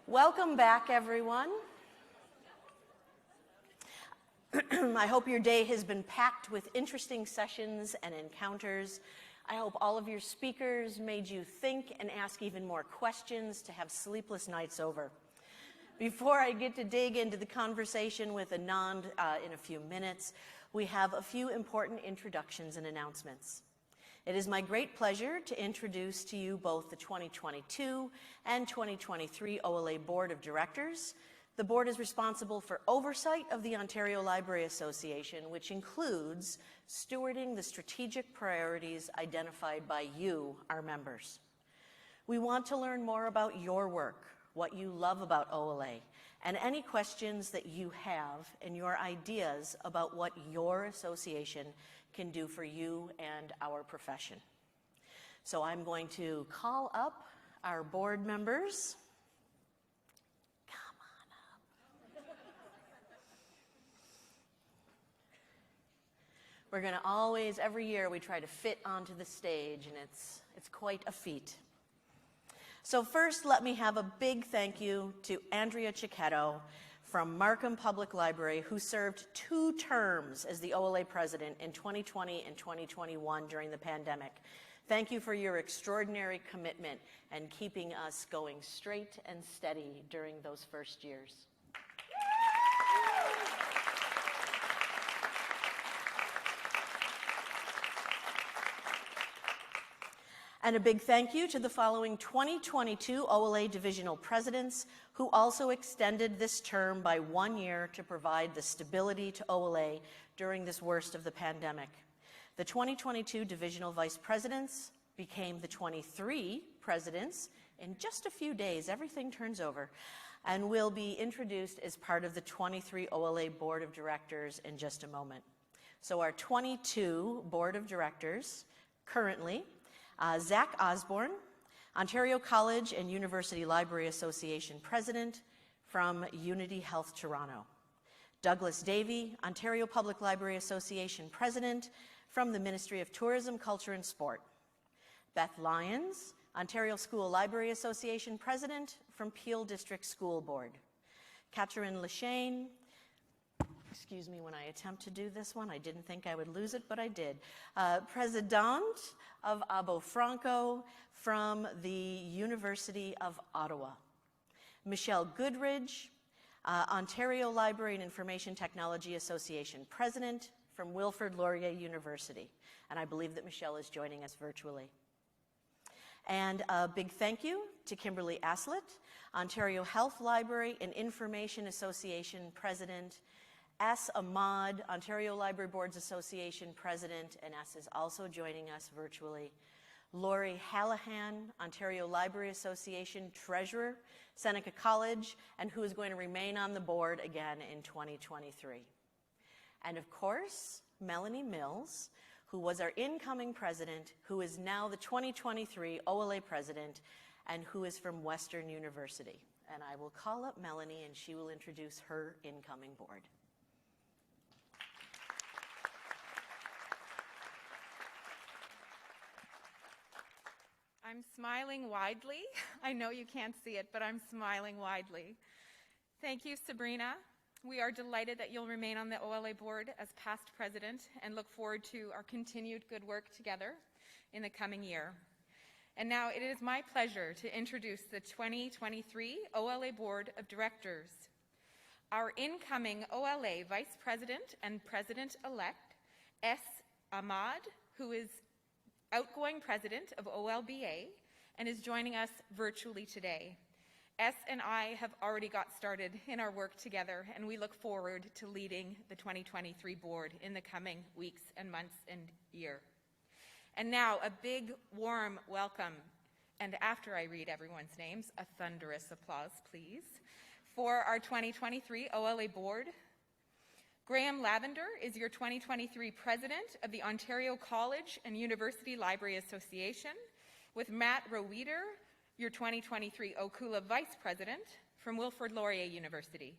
Welcome back, everyone. I hope your day has been packed with interesting sessions and encounters. I hope all of your speakers made you think and ask even more questions to have sleepless nights over. Before I get to dig into the conversation with Anand in a few minutes, we have a few important introductions and announcements. It is my great pleasure to introduce to you both the 2022 and 2023 OLA Board of Directors. The board is responsible for oversight of the Ontario Library Association, which includes stewarding the strategic priorities identified by you, our members. We want to learn more about your work, what you love about OLA, and any questions that you have and your ideas about what your association can do for you and our profession. So I'm going to call up our board members. Come on up. We're going to always, every year, we try to fit onto the stage, and it's quite a feat. So first, let me have a big thank you to Andrea Cicchetto from Markham Public Library, who served 2 terms as the OLA president in 2020 and 2021 during the pandemic. Thank you for your extraordinary commitment and keeping us going straight and steady during those first years. And a big thank you to the following 2022 OLA divisional presidents who also extended this term by 1 year to provide the stability to OLA during this worst of the pandemic. The 2022 divisional vice presidents became the 23 presidents in just a few days. Everything turns over, and will be introduced as part of the 23 OLA Board of Directors in just a moment. So our 22 Board of Directors currently: Zach Osborne, Ontario College and University Library Association President from Unity Health Toronto. Douglas Davey, Ontario Public Library Association President from the Ministry of Tourism, Culture and Sport. Beth Lyons, Ontario School Library Association President from Peel District School Board. Catherine Leshane, excuse me when I attempt to do this one. I didn't think I would lose it, but I did. President of Abo Franco from the University of Ottawa. Michelle Goodridge, Ontario Library and Information Technology Association President from Wilfrid Laurier University. And I believe that Michelle is joining us virtually. And a big thank you to Kimberly Aslett, Ontario Health Library and Information Association President. S. Ahmad, Ontario Library Boards Association President, and S is also joining us virtually. Lori Hallahan, Ontario Library Association Treasurer, Seneca College, and who is going to remain on the board again in 2023. And of course, Melanie Mills, who was our incoming president, who is now the 2023 OLA president, and who is from Western University. And I will call up Melanie, and she will introduce her incoming board. I'm smiling widely. I know you can't see it, but I'm smiling widely. Thank you, Sabrina. We are delighted that you'll remain on the OLA board as past president and look forward to our continued good work together in the coming year. And now it is my pleasure to introduce the 2023 OLA Board of Directors. Our incoming OLA Vice President and President-elect, S. Ahmad, who is outgoing president of OLBA and is joining us virtually today. S and I have already got started in our work together, and we look forward to leading the 2023 board in the coming weeks and months and year. And now a big warm welcome, and after I read everyone's names, a thunderous applause please, for our 2023 OLA board. Graham Lavender is your 2023 President of the Ontario College and University Library Association, with Matt Roweeder, your 2023 OCULA Vice President from Wilfrid Laurier University.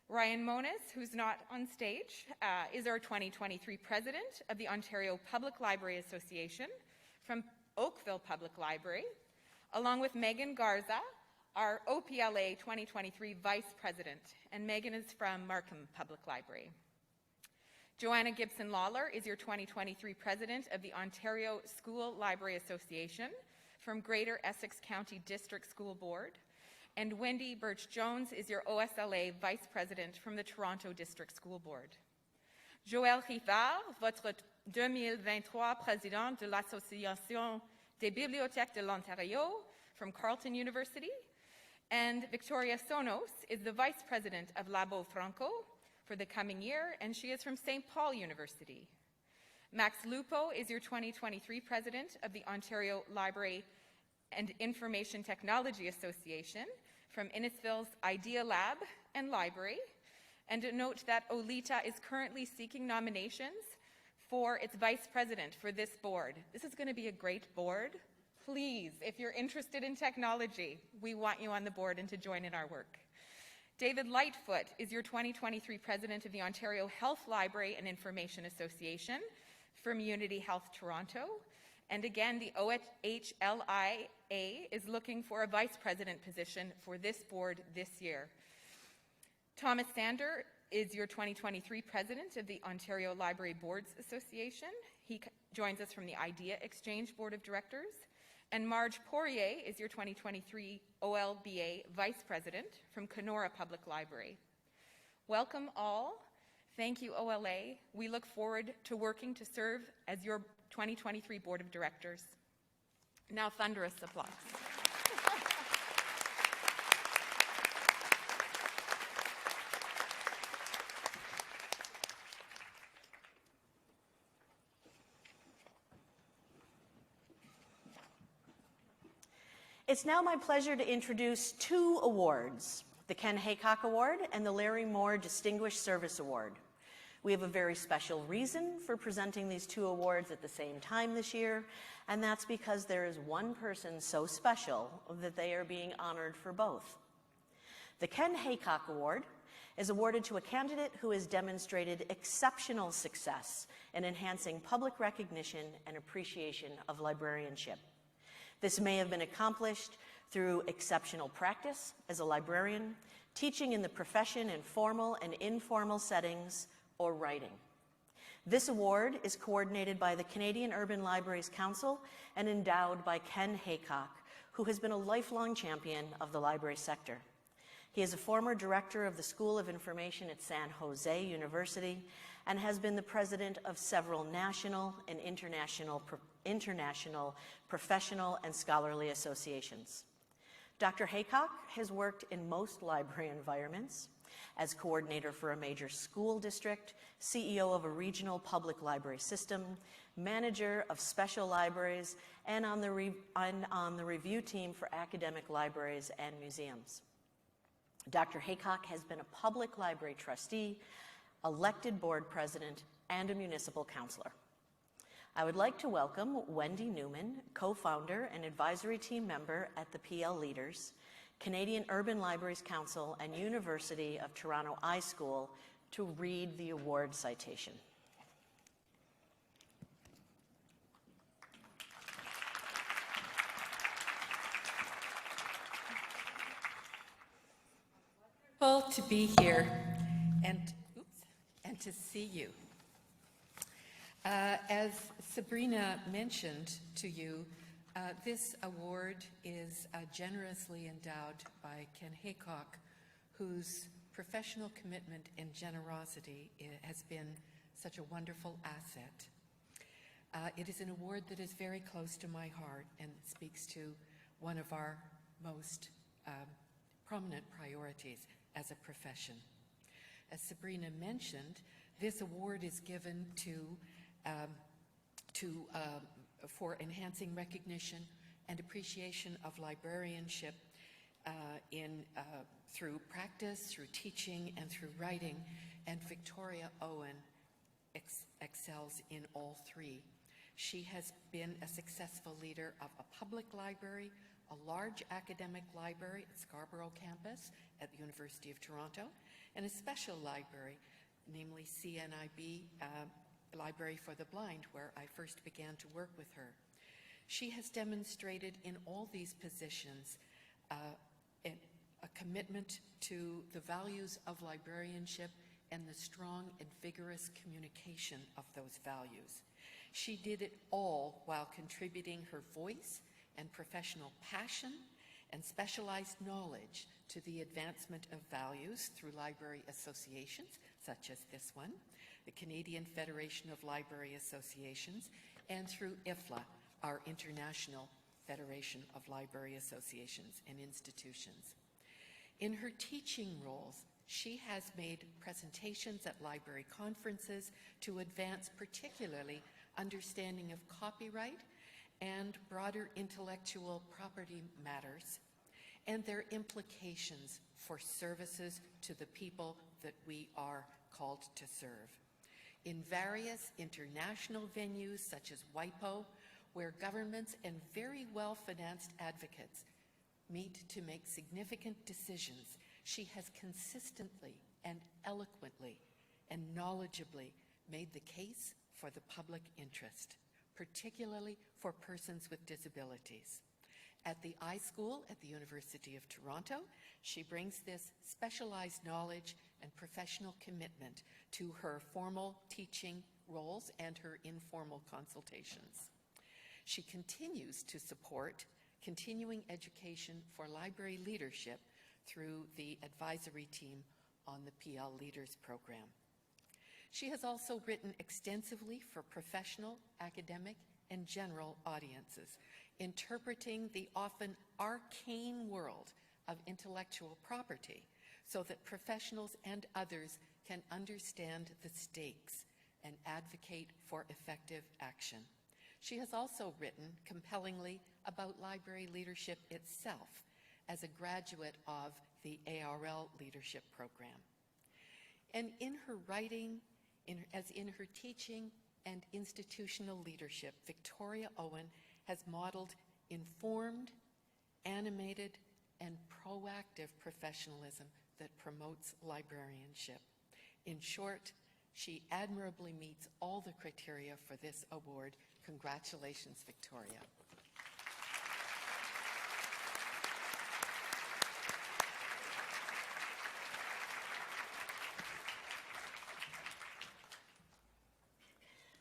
Ryan Moniz, who's not on stage, is our 2023 President of the Ontario Public Library Association from Oakville Public Library, along with Megan Garza, our OPLA 2023 Vice President, and Megan is from Markham Public Library. Joanna Gibson-Lawler is your 2023 President of the Ontario School Library Association from Greater Essex County District School Board, and Wendy Birch-Jones is your OSLA Vice President from the Toronto District School Board. Joël Rivard, votre 2023 Président de l'Association des Bibliothèques de l'Ontario from Carleton University, and Victoria Sonos is the Vice President of Labo Franco for the coming year, and she is from St. Paul University. Max Lupo is your 2023 President of the Ontario Library and Information Technology Association from Innisfil's Idea Lab and Library. And to note that OLITA is currently seeking nominations for its Vice President for this board. This is going to be a great board. Please, if you're interested in technology, we want you on the board and to join in our work. David Lightfoot is your 2023 President of the Ontario Health Library and Information Association from Unity Health Toronto. And again, the OHLIA is looking for a Vice President position for this board this year. Thomas Sander is your 2023 President of the Ontario Library Boards Association. He joins us from the Idea Exchange Board of Directors. And Marge Poirier is your 2023 OLBA Vice President from Kenora Public Library. Welcome all. Thank you, OLA. We look forward to working to serve as your 2023 Board of Directors. Now, thunderous applause. It's now my pleasure to introduce two awards, the Ken Haycock Award and the Larry Moore Distinguished Service Award. We have a very special reason for presenting these two awards at the same time this year, and that's because there is one person so special that they are being honored for both. The Ken Haycock Award is awarded to a candidate who has demonstrated exceptional success in enhancing public recognition and appreciation of librarianship. This may have been accomplished through exceptional practice as a librarian, teaching in the profession in formal and informal settings, or writing. This award is coordinated by the Canadian Urban Libraries Council and endowed by Ken Haycock, who has been a lifelong champion of the library sector. He is a former director of the School of Information at San Jose University and has been the president of several national and international professional and scholarly associations. Dr. Haycock has worked in most library environments as coordinator for a major school district, CEO of a regional public library system, manager of special libraries, and on the review team for academic libraries and museums. Dr. Haycock has been a public library trustee, elected board president, and a municipal councillor. I would like to welcome Wendy Newman, co-founder and advisory team member at the PL Leaders, Canadian Urban Libraries Council, and University of Toronto iSchool to read the award citation. Wonderful to be here and to see you. As Sabrina mentioned to you, this award is generously endowed by Ken Haycock, whose professional commitment and generosity has been such a wonderful asset. It is an award that is very close to my heart and speaks to one of our most prominent priorities as a profession. As Sabrina mentioned, this award is given for enhancing recognition and appreciation of librarianship through practice, through teaching, and through writing, and Victoria Owen excels in all three. She has been a successful leader of a public library, a large academic library at Scarborough campus at the University of Toronto, and a special library, namely CNIB Library for the Blind, where I first began to work with her. She has demonstrated in all these positions an commitment to the values of librarianship and the strong and vigorous communication of those values. She did it all while contributing her voice and professional passion and specialized knowledge to the advancement of values through library associations, such as this one, the Canadian Federation of Library Associations, and through IFLA, our International Federation of Library Associations and Institutions. In her teaching roles, she has made presentations at library conferences to advance particularly understanding of copyright and broader intellectual property matters and their implications for services to the people that we are called to serve. In various international venues such as WIPO, where governments and very well-financed advocates meet to make significant decisions, she has consistently and eloquently and knowledgeably made the case for the public interest, particularly for persons with disabilities. At the iSchool at the University of Toronto, she brings this specialized knowledge and professional commitment to her formal teaching roles and her informal consultations. She continues to support continuing education for library leadership through the advisory team on the PL Leaders Program. She has also written extensively for professional, academic, and general audiences, interpreting the often arcane world of intellectual property so that professionals and others can understand the stakes and advocate for effective action. She has also written compellingly about library leadership itself as a graduate of the ARL Leadership Program. And in her writing, as in her teaching and institutional leadership, Victoria Owen has modeled informed, animated, and proactive professionalism that promotes librarianship. In short, she admirably meets all the criteria for this award. Congratulations, Victoria.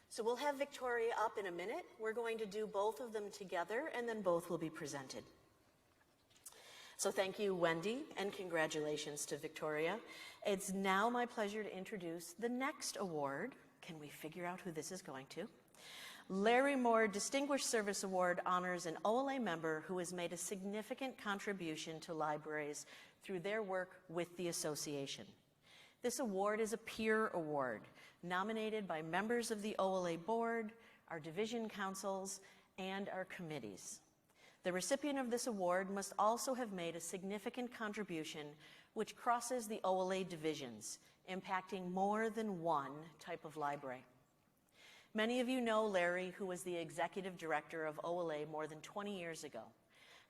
So we'll have Victoria up in a minute. We're going to do both of them together, and then both will be presented. So thank you, Wendy, and congratulations to Victoria. It's now my pleasure to introduce the next award. Can we figure out who this is going to? Larry Moore Distinguished Service Award honors an OLA member who has made a significant contribution to libraries through their work with the association. This award is a peer award, nominated by members of the OLA board, our division councils, and our committees. The recipient of this award must also have made a significant contribution which crosses the OLA divisions, impacting more than one type of library. Many of you know Larry, who was the executive director of OLA more than 20 years ago.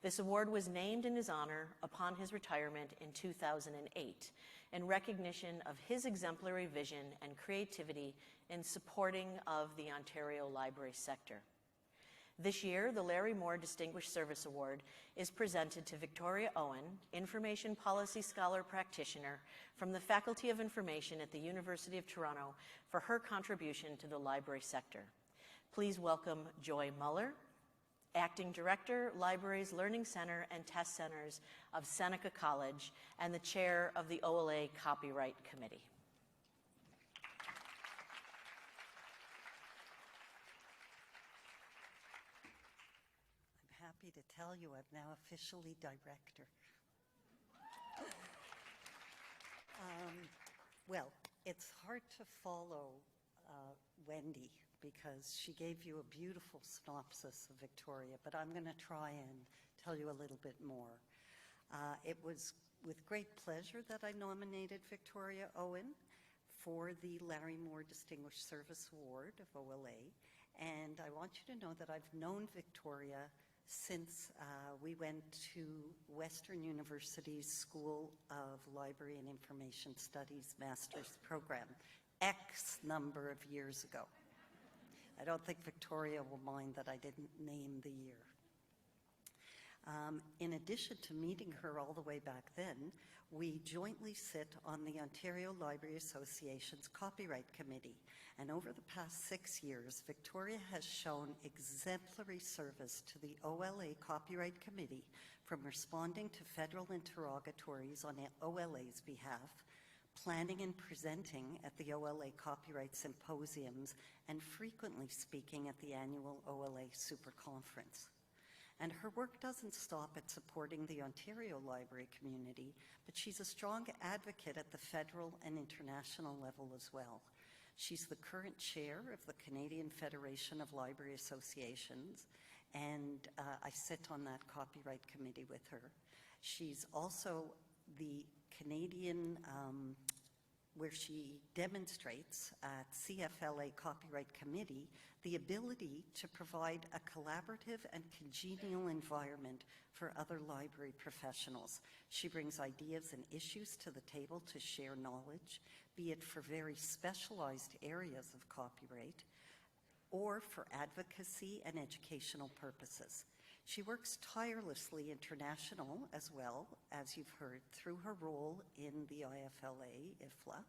This award was named in his honor upon his retirement in 2008, in recognition of his exemplary vision and creativity in supporting of the Ontario library sector. This year, the Larry Moore Distinguished Service Award is presented to Victoria Owen, Information Policy Scholar-Practioner from the Faculty of Information at the University of Toronto for her contribution to the library sector. Please welcome Joy Muller, Acting Director, Libraries, Learning Center, and Test Centers of Seneca College, and the Chair of the OLA Copyright Committee. I'm happy to tell you I'm now officially director. Well, it's hard to follow Wendy, because she gave you a beautiful synopsis of Victoria, but I'm going to try and tell you a little bit more. It was with great pleasure that I nominated Victoria Owen for the Larry Moore Distinguished Service Award of OLA, and I want you to know that I've known Victoria since we went to Western University's School of Library and Information Studies Master's Program, X number of years ago. I don't think Victoria will mind that I didn't name the year. In addition to meeting her all the way back then, we jointly sit on the Ontario Library Association's Copyright Committee. And over the past 6 years, Victoria has shown exemplary service to the OLA Copyright Committee, from responding to federal interrogatories on OLA's behalf, planning and presenting at the OLA Copyright Symposiums, and frequently speaking at the annual OLA Super Conference. And her work doesn't stop at supporting the Ontario library community, but she's a strong advocate at the federal and international level as well. She's the current chair of the Canadian Federation of Library Associations, and I sit on that copyright committee with her. She's also the Canadian, where she demonstrates at CFLA Copyright Committee the ability to provide a collaborative and congenial environment for other library professionals. She brings ideas and issues to the table to share knowledge, be it for very specialized areas of copyright or for advocacy and educational purposes. She works tirelessly international as well, as you've heard, through her role in the IFLA, IFLA,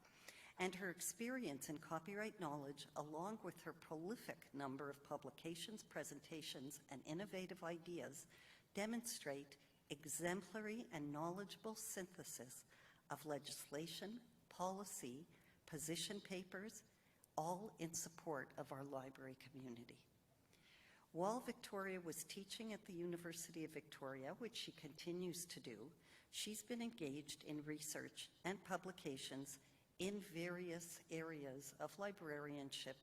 and her experience in copyright knowledge, along with her prolific number of publications, presentations, and innovative ideas, demonstrate exemplary and knowledgeable synthesis of legislation, policy, position papers, all in support of our library community. While Victoria was teaching at the University of Victoria, which she continues to do, she's been engaged in research and publications in various areas of librarianship,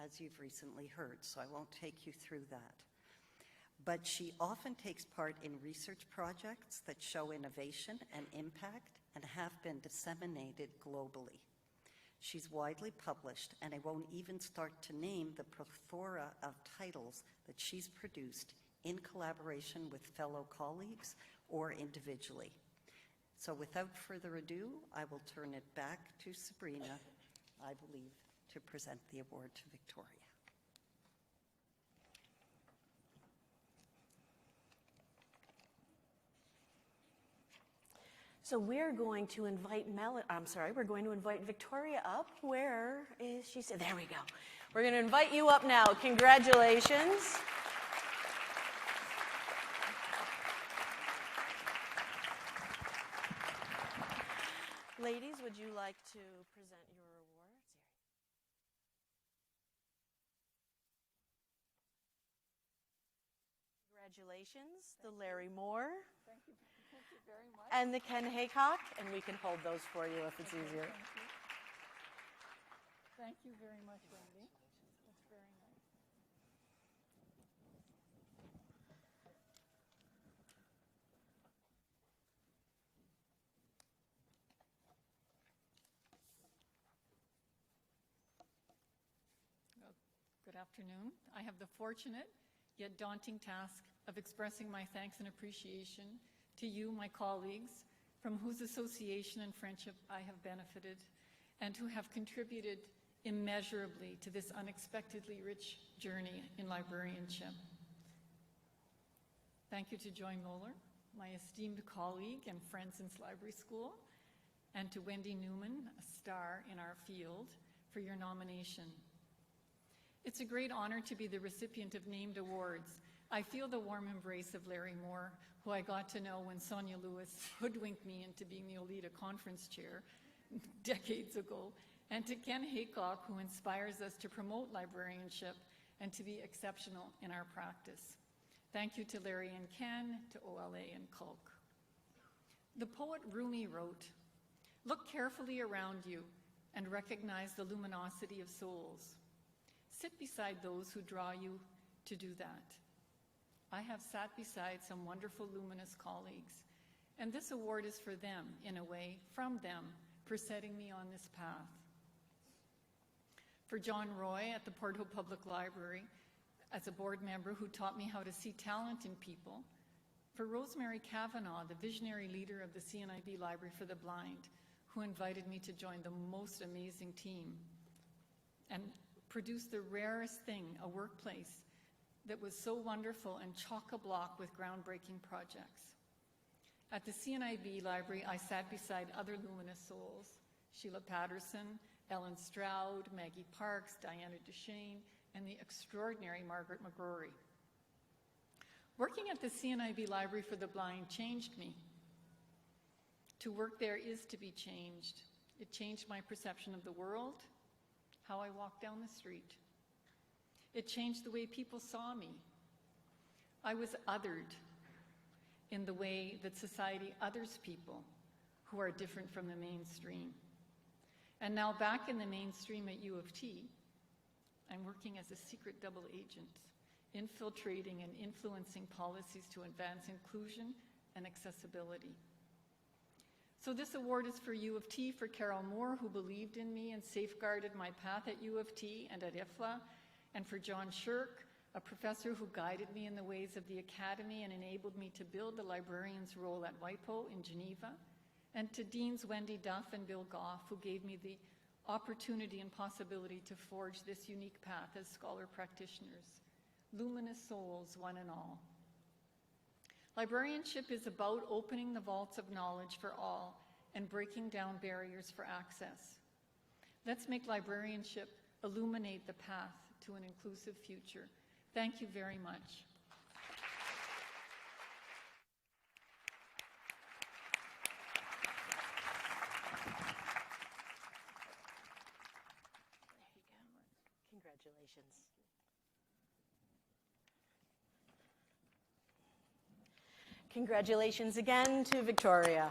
as you've recently heard, so I won't take you through that. But she often takes part in research projects that show innovation and impact and have been disseminated globally. She's widely published, and I won't even start to name the plethora of titles that she's produced in collaboration with fellow colleagues or individually. So without further ado, I will turn it back to Sabrina, I believe, to present the award to Victoria. So we're going to invite we're going to invite Victoria up. Where is she? There we go. We're going to invite you up now. Congratulations. Ladies, would you like to present your awards? Congratulations, the Larry Moore. Thank you very much. And the Ken Haycock, and we can hold those for you if it's easier. Thank you very much, Wendy. That's very nice. Well, good afternoon. I have the fortunate yet daunting task of expressing my thanks and appreciation to you, my colleagues, from whose association and friendship I have benefited, and who have contributed immeasurably to this unexpectedly rich journey in librarianship. Thank you to Joy Moeller, my esteemed colleague and friend since library school, and to Wendy Newman, a star in our field, for your nomination. It's a great honor to be the recipient of named awards. I feel the warm embrace of Larry Moore, who I got to know when Sonia Lewis hoodwinked me into being the OLA conference chair decades ago, and to Ken Haycock, who inspires us to promote librarianship and to be exceptional in our practice. Thank you to Larry and Ken, to OLA and Culk. The poet Rumi wrote, "Look carefully around you and recognize the luminosity of souls. Sit beside those who draw you to do that." I have sat beside some wonderful luminous colleagues, and this award is for them, in a way, from them, for setting me on this path. For John Roy at the Porto Public Library, as a board member who taught me how to see talent in people. For Rosemary Kavanaugh, the visionary leader of the CNIB Library for the Blind, who invited me to join the most amazing team and produce the rarest thing, a workplace that was so wonderful and chock-a-block with groundbreaking projects. At the CNIB Library, I sat beside other luminous souls, Sheila Patterson, Ellen Stroud, Maggie Parks, Diana Duchesne, and the extraordinary Margaret McGrory. Working at the CNIB Library for the Blind changed me. To work there is to be changed. It changed my perception of the world, how I walked down the street. It changed the way people saw me. I was othered in the way that society others people who are different from the mainstream. And now back in the mainstream at U of T, I'm working as a secret double agent, infiltrating and influencing policies to advance inclusion and accessibility. So this award is for U of T, for Carol Moore, who believed in me and safeguarded my path at U of T and at IFLA, and for John Shirk, a professor who guided me in the ways of the academy and enabled me to build the librarian's role at WIPO in Geneva, and to Deans Wendy Duff and Bill Goff, who gave me the opportunity and possibility to forge this unique path as scholar-practitioners, luminous souls, one and all. Librarianship is about opening the vaults of knowledge for all and breaking down barriers for access. Let's make librarianship illuminate the path to an inclusive future. Thank you very much. Congratulations. Congratulations again to Victoria.